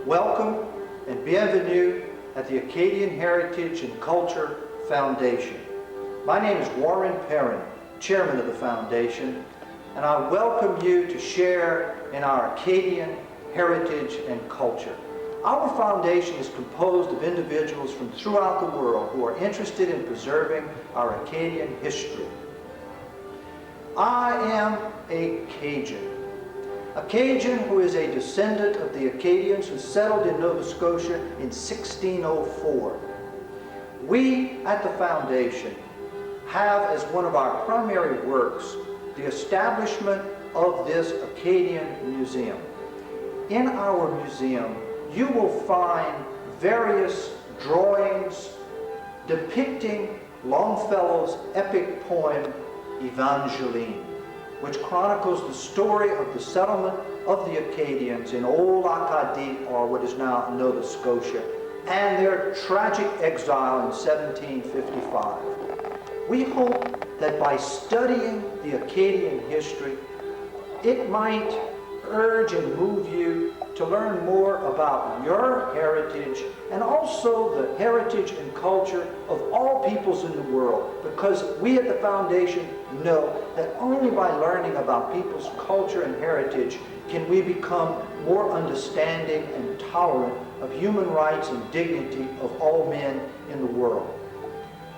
Welcome and bienvenue at the Acadian Heritage and Culture Foundation. My name is Warren Perrin, Chairman of the Foundation, and I welcome you to share in our Acadian heritage and culture. Our foundation is composed of individuals from throughout the world who are interested in preserving our Acadian history. I am a Cajun. A Cajun who is a descendant of the Acadians who settled in Nova Scotia in 1604. We at the Foundation have as one of our primary works the establishment of this Acadian Museum. In our museum, you will find various drawings depicting Longfellow's epic poem, Evangeline, which chronicles the story of the settlement of the Acadians in Old Acadie, or what is now Nova Scotia, and their tragic exile in 1755. We hope that by studying the Acadian history, it might urge and move you to learn more about your heritage and also the heritage and culture of all peoples in the world, because we at the Foundation know that only by learning about people's culture and heritage can we become more understanding and tolerant of human rights and dignity of all men in the world.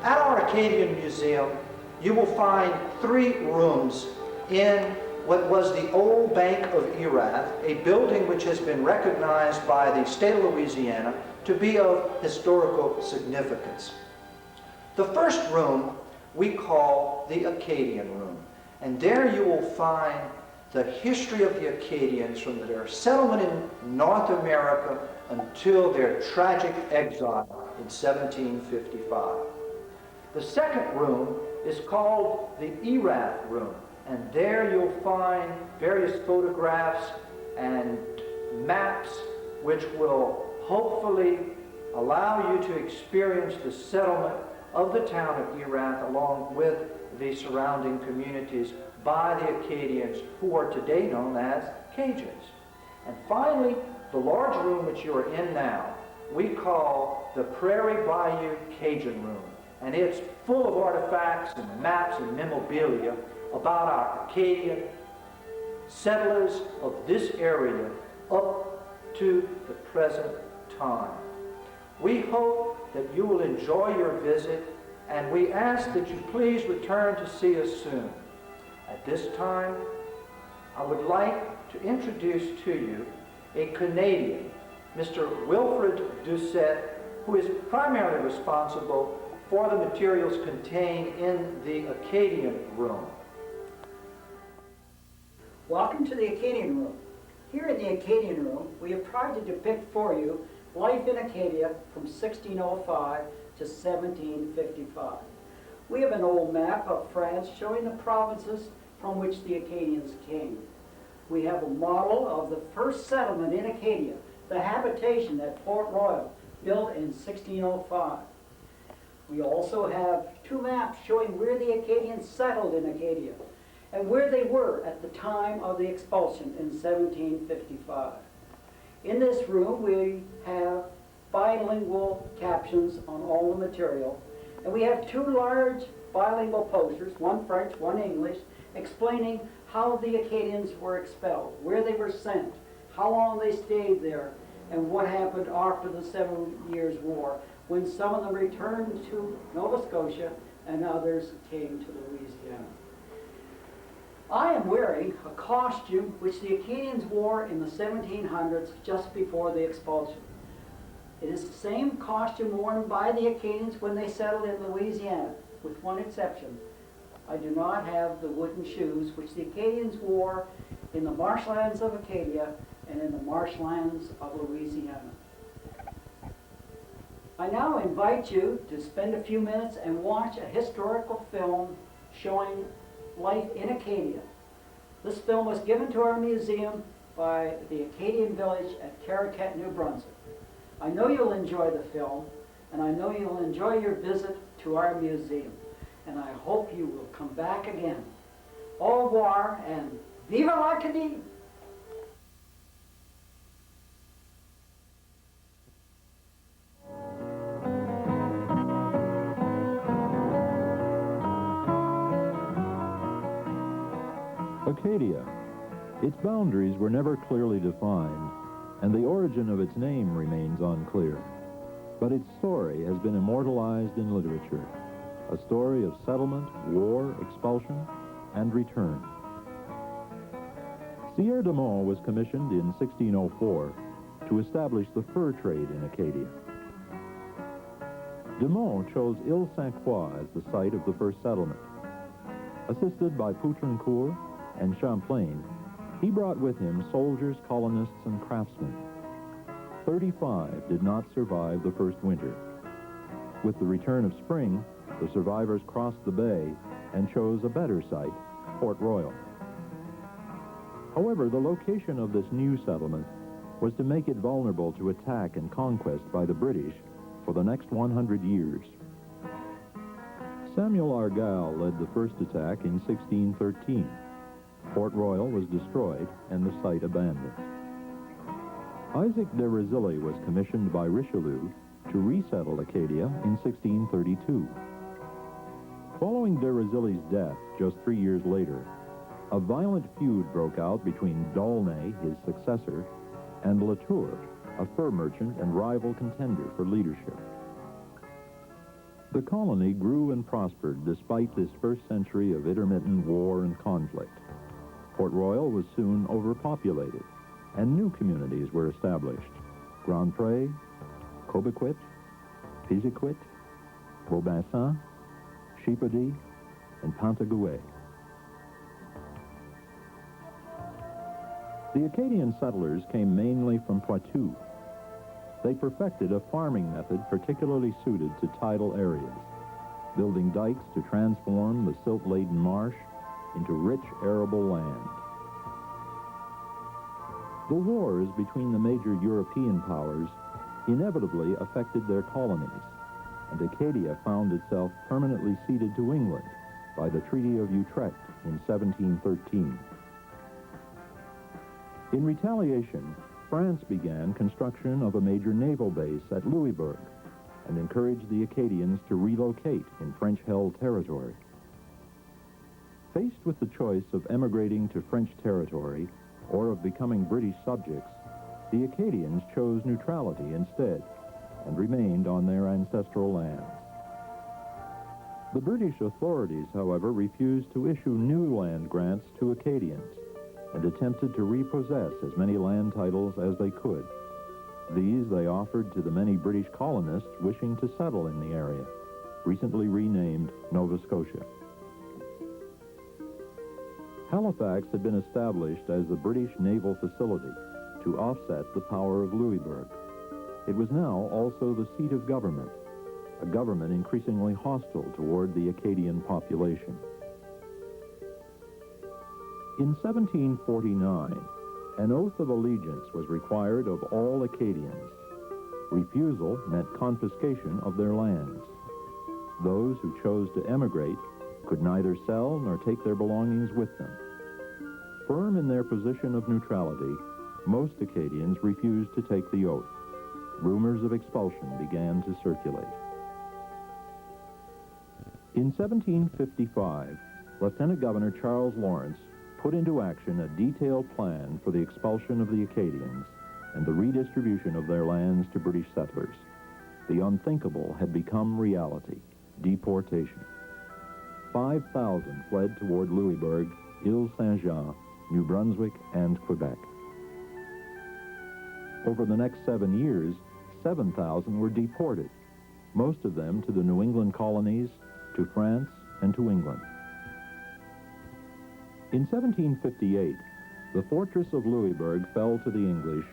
At our Acadian Museum, you will find 3 rooms in what was the old Bank of Erath, a building which has been recognized by the state of Louisiana to be of historical significance. The first room we call the Acadian Room, and there you will find the history of the Acadians from their settlement in North America until their tragic exile in 1755. The second room is called the Erath Room, and there you'll find various photographs and maps which will hopefully allow you to experience the settlement of the town of Erath along with the surrounding communities by the Acadians, who are today known as Cajuns. And finally, the large room which you are in now, we call the Prairie Bayou Cajun Room. And it's full of artifacts and maps and memorabilia about our Acadian settlers of this area up to the present time. We hope that you will enjoy your visit, and we ask that you please return to see us soon. At this time, I would like to introduce to you a Canadian, Mr. Wilfred Doucette, who is primarily responsible for the materials contained in the Acadian Room. Welcome to the Acadian Room. Here in the Acadian Room, we have tried to depict for you life in Acadia from 1605 to 1755. We have an old map of France showing the provinces from which the Acadians came. We have a model of the first settlement in Acadia, the habitation at Port Royal, built in 1605. We also have 2 maps showing where the Acadians settled in Acadia and where they were at the time of the expulsion in 1755. In this room we have bilingual captions on all the material, and we have 2 large bilingual posters, one French, one English, explaining how the Acadians were expelled, where they were sent, how long they stayed there, and what happened after the 7 Years' War, when some of them returned to Nova Scotia and others came to Louisiana. I am wearing a costume which the Acadians wore in the 1700s just before the expulsion. It is the same costume worn by the Acadians when they settled in Louisiana, with one exception. I do not have the wooden shoes which the Acadians wore in the marshlands of Acadia and in the marshlands of Louisiana. I now invite you to spend a few minutes and watch a historical film showing life in Acadia. This film was given to our museum by the Acadian Village at Caracat, New Brunswick. I know you'll enjoy the film, and I know you'll enjoy your visit to our museum, and I hope you will come back again. Au revoir, and vive l'Acadie! Acadia. Its boundaries were never clearly defined, and the origin of its name remains unclear. But its story has been immortalized in literature, a story of settlement, war, expulsion, and return. Sieur de Monts was commissioned in 1604 to establish the fur trade in Acadia. De Monts chose Ile-Saint-Croix as the site of the first settlement. Assisted by Poutrincourt and Champlain, he brought with him soldiers, colonists, and craftsmen. 35 did not survive the first winter. With the return of spring, the survivors crossed the bay and chose a better site, Port Royal. However, the location of this new settlement was to make it vulnerable to attack and conquest by the British for the next 100 years. Samuel Argall led the first attack in 1613. Port Royal was destroyed and the site abandoned. Isaac de Razilly was commissioned by Richelieu to resettle Acadia in 1632. Following de Razilly's death just 3 years later, a violent feud broke out between D'Aulnay, his successor, and Latour, a fur merchant and rival contender for leadership. The colony grew and prospered despite this first century of intermittent war and conflict. Port Royal was soon overpopulated, and new communities were established: Grand Pre, Cobequid, Piziquit, Beaubassin, Chipody, and Pantagouet. The Acadian settlers came mainly from Poitou. They perfected a farming method particularly suited to tidal areas, building dikes to transform the silt-laden marsh into rich arable land. The wars between the major European powers inevitably affected their colonies, and Acadia found itself permanently ceded to England by the Treaty of Utrecht in 1713. In retaliation, France began construction of a major naval base at Louisbourg and encouraged the Acadians to relocate in French-held territory. Faced with the choice of emigrating to French territory or of becoming British subjects, the Acadians chose neutrality instead and remained on their ancestral lands. The British authorities, however, refused to issue new land grants to Acadians and attempted to repossess as many land titles as they could. These they offered to the many British colonists wishing to settle in the area, recently renamed Nova Scotia. Halifax had been established as the British naval facility to offset the power of Louisbourg. It was now also the seat of government, a government increasingly hostile toward the Acadian population. In 1749, an oath of allegiance was required of all Acadians. Refusal meant confiscation of their lands. Those who chose to emigrate could neither sell nor take their belongings with them. Firm in their position of neutrality, most Acadians refused to take the oath. Rumors of expulsion began to circulate. In 1755, Lieutenant Governor Charles Lawrence put into action a detailed plan for the expulsion of the Acadians and the redistribution of their lands to British settlers. The unthinkable had become reality: deportation. 5,000 fled toward Louisbourg, Ile-Saint-Jean, New Brunswick, and Quebec. Over the next 7 years, 7,000 were deported, most of them to the New England colonies, to France, and to England. In 1758, the fortress of Louisbourg fell to the English,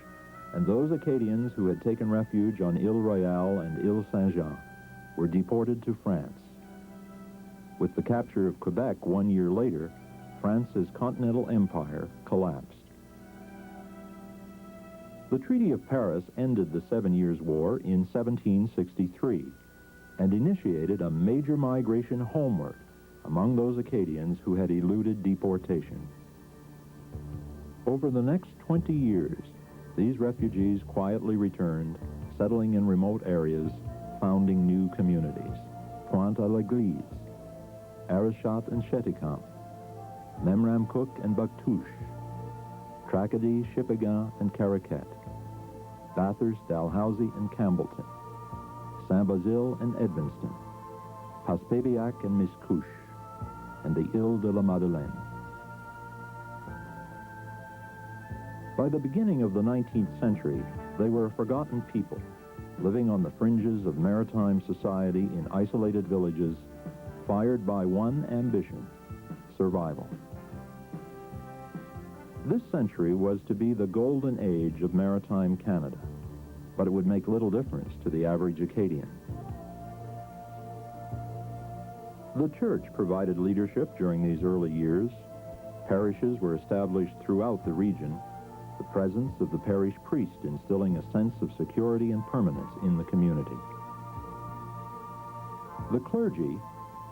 and those Acadians who had taken refuge on Ile Royale and Ile-Saint-Jean were deported to France. With the capture of Quebec 1 year later, France's continental empire collapsed. The Treaty of Paris ended the 7 Years' War in 1763 and initiated a major migration homeward among those Acadians who had eluded deportation. Over the next 20 years, these refugees quietly returned, settling in remote areas, founding new communities: Pointe-à-l'Église, Arichat and Cheticamp, Memramcook and Bactouche, Tracadie, Shippagan, and Caraquet, Bathurst, Dalhousie, and Campbellton, Saint-Basile and Edmundston, Passepébiac and Miscouche, and the Ile de la Madeleine. By the beginning of the 19th century, they were a forgotten people, living on the fringes of maritime society in isolated villages, fired by one ambition: survival. This century was to be the golden age of maritime Canada, but it would make little difference to the average Acadian. The church provided leadership during these early years. Parishes were established throughout the region, the presence of the parish priest instilling a sense of security and permanence in the community. The clergy,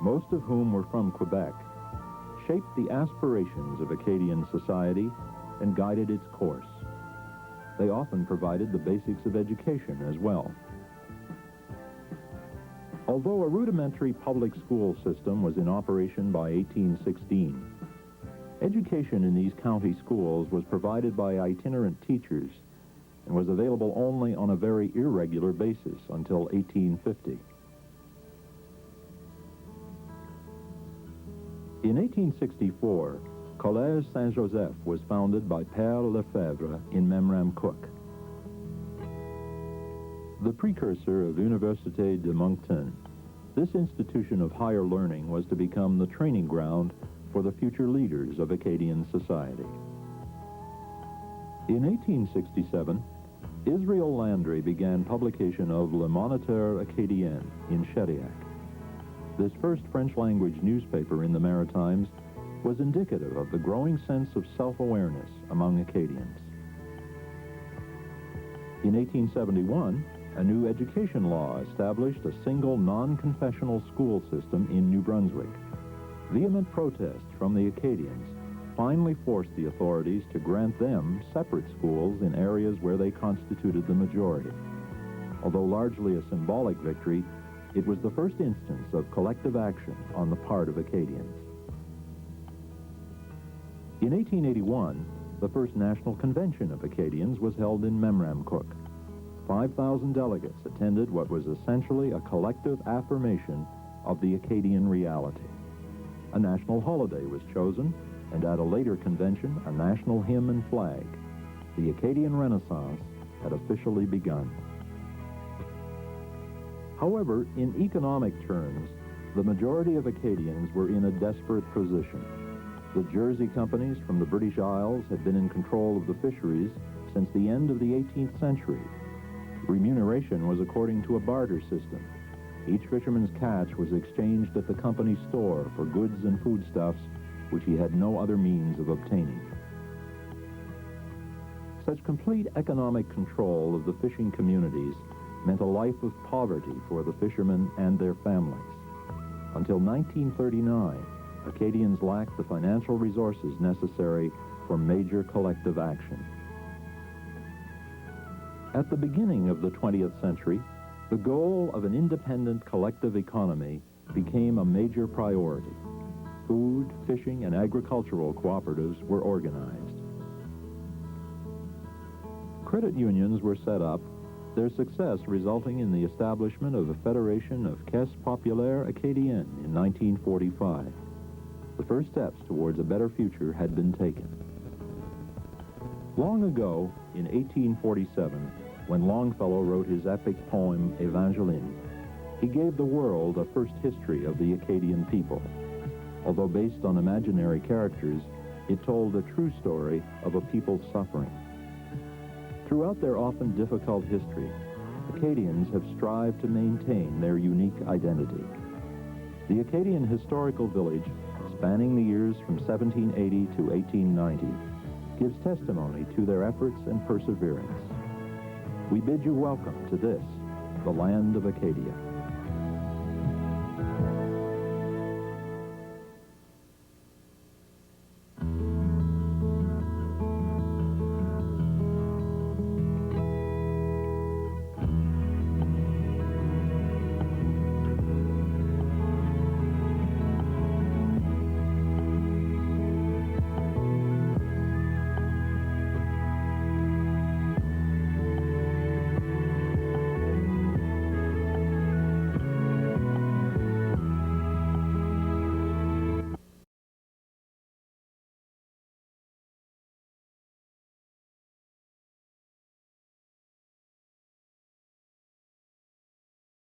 most of whom were from Quebec, shaped the aspirations of Acadian society and guided its course. They often provided the basics of education as well. Although a rudimentary public school system was in operation by 1816, education in these county schools was provided by itinerant teachers and was available only on a very irregular basis until 1850. In 1864, Collège Saint-Joseph was founded by Père Lefebvre in Memramcook. The precursor of Université de Moncton, this institution of higher learning was to become the training ground for the future leaders of Acadian society. In 1867, Israel Landry began publication of Le Moniteur Acadien in Shediac. This first French-language newspaper in the Maritimes was indicative of the growing sense of self-awareness among Acadians. In 1871, a new education law established a single non-confessional school system in New Brunswick. Vehement protest from the Acadians finally forced the authorities to grant them separate schools in areas where they constituted the majority. Although largely a symbolic victory, it was the first instance of collective action on the part of Acadians. In 1881, the first National Convention of Acadians was held in Memramcook. 5,000 delegates attended what was essentially a collective affirmation of the Acadian reality. A national holiday was chosen, and at a later convention, a national hymn and flag. The Acadian Renaissance had officially begun. However, in economic terms, the majority of Acadians were in a desperate position. The Jersey companies from the British Isles had been in control of the fisheries since the end of the 18th century. Remuneration was according to a barter system. Each fisherman's catch was exchanged at the company store for goods and foodstuffs which he had no other means of obtaining. Such complete economic control of the fishing communities meant a life of poverty for the fishermen and their families. Until 1939, Acadians lacked the financial resources necessary for major collective action. At the beginning of the 20th century, the goal of an independent collective economy became a major priority. Food, fishing, and agricultural cooperatives were organized. Credit unions were set up, their success resulting in the establishment of a Federation of Caisses Populaires Acadiennes in 1945. The first steps towards a better future had been taken. Long ago, in 1847, when Longfellow wrote his epic poem Evangeline, he gave the world a first history of the Acadian people. Although based on imaginary characters, it told a true story of a people's suffering. Throughout their often difficult history, Acadians have strived to maintain their unique identity. The Acadian Historical Village, spanning the years from 1780 to 1890, gives testimony to their efforts and perseverance. We bid you welcome to this, the land of Acadia.